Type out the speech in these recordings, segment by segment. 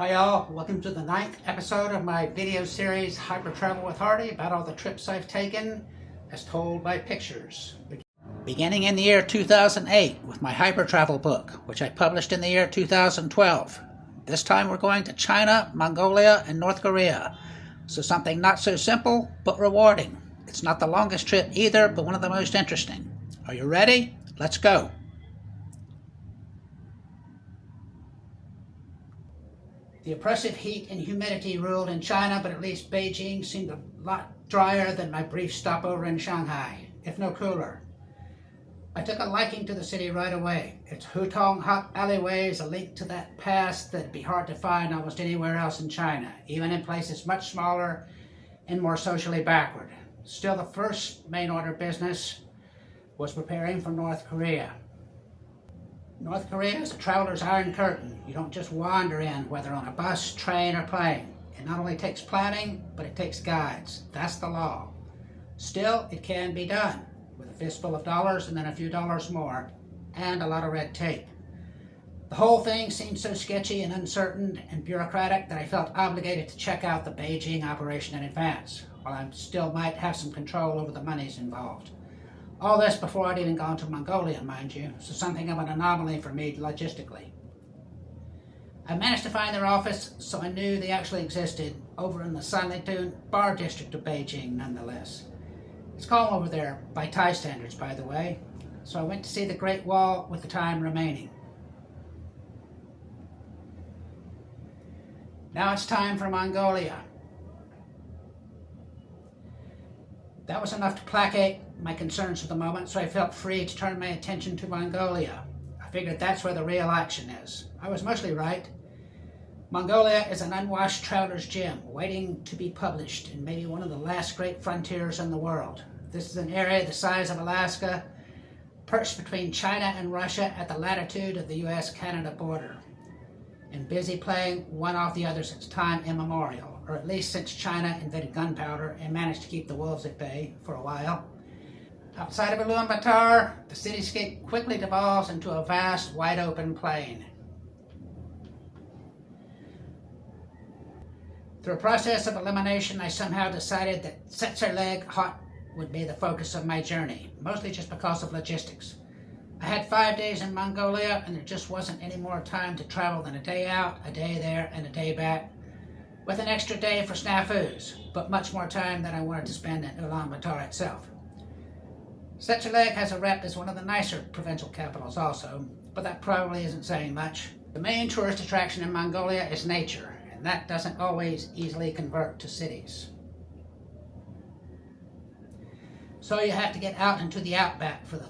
Hi y'all, welcome to the 9th episode of my video series Hypertravel with Hardie, about all the trips I've taken as told by pictures. Beginning in the year 2008 with my Hypertravel book, which I published in the year 2012. This time we're going to China, Mongolia, and North Korea. So something not so simple, but rewarding. It's not the longest trip either, but one of the most interesting. Are you ready? Let's go. The oppressive heat and humidity ruled in China, but at least Beijing seemed a lot drier than my brief stopover in Shanghai, if no cooler. I took a liking to the city right away. Its hutong hot alleyways, a link to that past that'd be hard to find almost anywhere else in China, even in places much smaller and more socially backward. Still, the first main order business was preparing for North Korea. North Korea is a traveler's iron curtain. You don't just wander in, whether on a bus, train, or plane. It not only takes planning, but it takes guides. That's the law. Still, it can be done, with a fistful of dollars and then a few dollars more, and a lot of red tape. The whole thing seemed so sketchy and uncertain and bureaucratic that I felt obligated to check out the Beijing operation in advance, while I still might have some control over the monies involved. All this before I'd even gone to Mongolia, mind you, so something of an anomaly for me logistically. I managed to find their office, so I knew they actually existed, over in the Sanlitun bar district of Beijing, nonetheless. It's calm over there, by Thai standards, by the way, so I went to see the Great Wall with the time remaining. Now it's time for Mongolia. That was enough to placate my concerns for the moment, so I felt free to turn my attention to Mongolia. I figured that's where the real action is. I was mostly right. Mongolia is an unwashed traveler's gem, waiting to be published, and maybe one of the last great frontiers in the world. This is an area the size of Alaska, perched between China and Russia at the latitude of the US-Canada border, and busy playing one off the other since time immemorial, or at least since China invented gunpowder and managed to keep the wolves at bay for a while. Outside of Ulaanbaatar, the cityscape quickly devolves into a vast, wide-open plain. Through a process of elimination, I somehow decided that Setserleg Hot would be the focus of my journey, mostly just because of logistics. I had 5 days in Mongolia, and there just wasn't any more time to travel than a day out, a day there, and a day back, with an extra day for snafus, but much more time than I wanted to spend in Ulaanbaatar itself. Setserleg has a rep as one of the nicer provincial capitals also, but that probably isn't saying much. The main tourist attraction in Mongolia is nature, and that doesn't always easily convert to cities. So you have to get out into the outback for the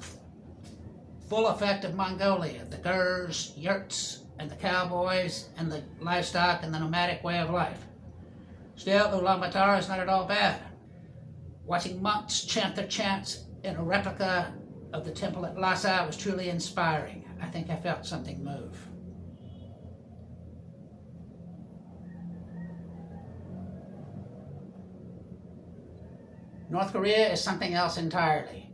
full effect of Mongolia, the gurs, yurts, and the cowboys, and the livestock, and the nomadic way of life. Still, Ulaanbaatar is not at all bad. Watching monks chant their chants in a replica of the temple at Lhasa was truly inspiring. I think I felt something move. North Korea is something else entirely.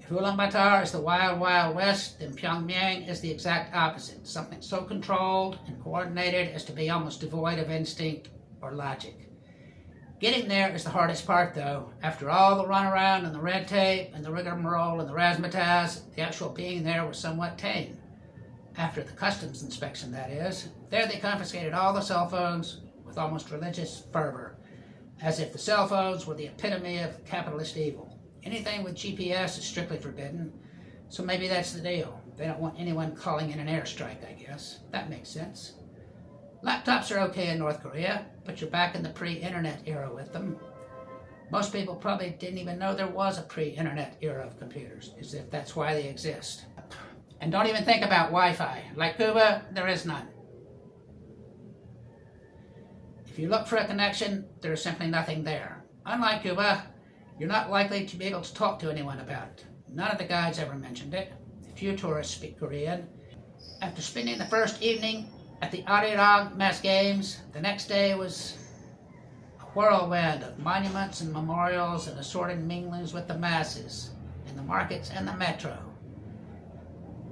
If Ulaanbaatar is the wild, wild west, then Pyongyang is the exact opposite, something so controlled and coordinated as to be almost devoid of instinct or logic. Getting there is the hardest part, though. After all the runaround and the red tape and the rigmarole and the razzmatazz, the actual being there was somewhat tame. After the customs inspection, that is. There they confiscated all the cell phones with almost religious fervor, as if the cell phones were the epitome of capitalist evil. Anything with GPS is strictly forbidden, so maybe that's the deal. They don't want anyone calling in an airstrike, I guess. That makes sense. Laptops are okay in North Korea, but you're back in the pre-internet era with them. Most people probably didn't even know there was a pre-internet era of computers, as if that's why they exist. And don't even think about Wi-Fi. Like Cuba, there is none. If you look for a connection, there is simply nothing there. Unlike Cuba, you're not likely to be able to talk to anyone about it. None of the guides ever mentioned it. Few tourists speak Korean. After spending the first evening at the Arirang Mass Games, the next day was a whirlwind of monuments and memorials and assorted minglings with the masses, in the markets and the metro.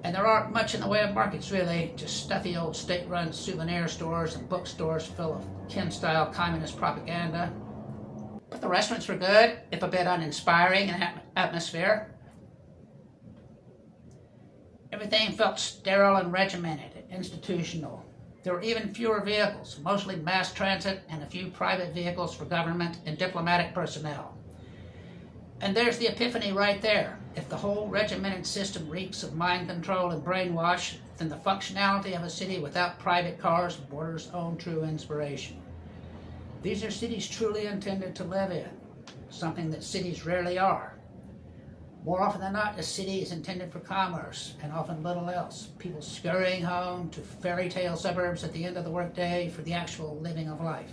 And there aren't much in the way of markets, really, just stuffy old state-run souvenir stores and bookstores full of Kim-style communist propaganda. But the restaurants were good, if a bit uninspiring in atmosphere. Everything felt sterile and regimented, institutional. There were even fewer vehicles, mostly mass transit and a few private vehicles for government and diplomatic personnel. And there's the epiphany right there. If the whole regimented system reeks of mind control and brainwash, then the functionality of a city without private cars borders on true inspiration. These are cities truly intended to live in, something that cities rarely are. More often than not, a city is intended for commerce, and often little else. People scurrying home to fairy tale suburbs at the end of the workday for the actual living of life.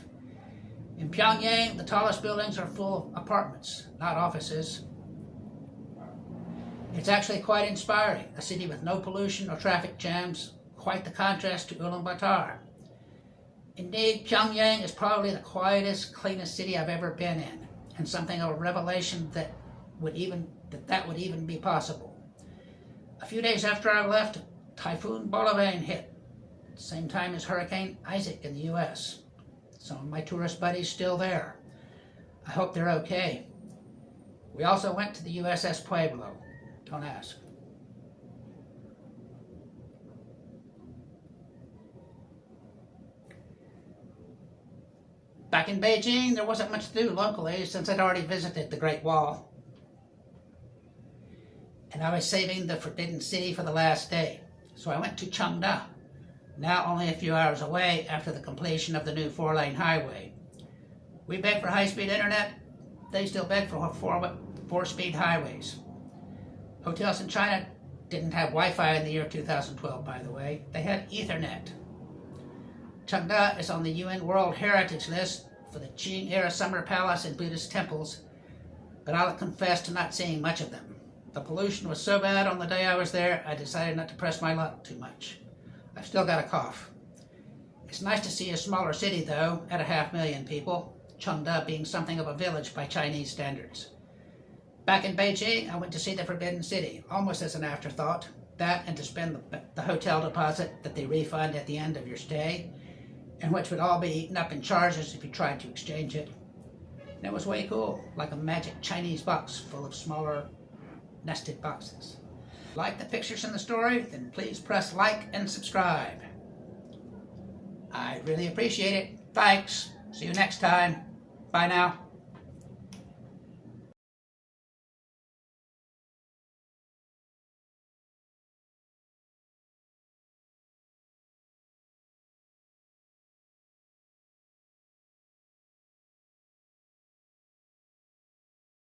In Pyongyang, the tallest buildings are full of apartments, not offices. It's actually quite inspiring, a city with no pollution or traffic jams, quite the contrast to Ulaanbaatar. Indeed, Pyongyang is probably the quietest, cleanest city I've ever been in, and something of a revelation that would even be possible. A few days after I left, Typhoon Bolivain hit, same time as Hurricane Isaac in the U.S. Some of my tourist buddies still there. I hope they're okay. We also went to the USS Pueblo. Don't ask. Back in Beijing, there wasn't much to do locally since I'd already visited the Great Wall. And I was saving the Forbidden City for the last day. So I went to Chengda, now only a few hours away after the completion of the new 4-lane highway. We beg for high-speed internet. They still beg for 4-speed highways. Hotels in China didn't have Wi-Fi in the year 2012, by the way. They had Ethernet. Chengda is on the UN World Heritage List for the Qing-era summer palace and Buddhist temples, but I'll confess to not seeing much of them. The pollution was so bad on the day I was there, I decided not to press my luck too much. I've still got a cough. It's nice to see a smaller city, though, at 500,000 people, Chengda being something of a village by Chinese standards. Back in Beijing, I went to see the Forbidden City, almost as an afterthought. That and to spend the hotel deposit that they refund at the end of your stay, and which would all be eaten up in charges if you tried to exchange it. And it was way cool, like a magic Chinese box full of smaller nested boxes. Like the pictures in the story, then please press like and subscribe. I'd really appreciate it. Thanks. See you next time. Bye now.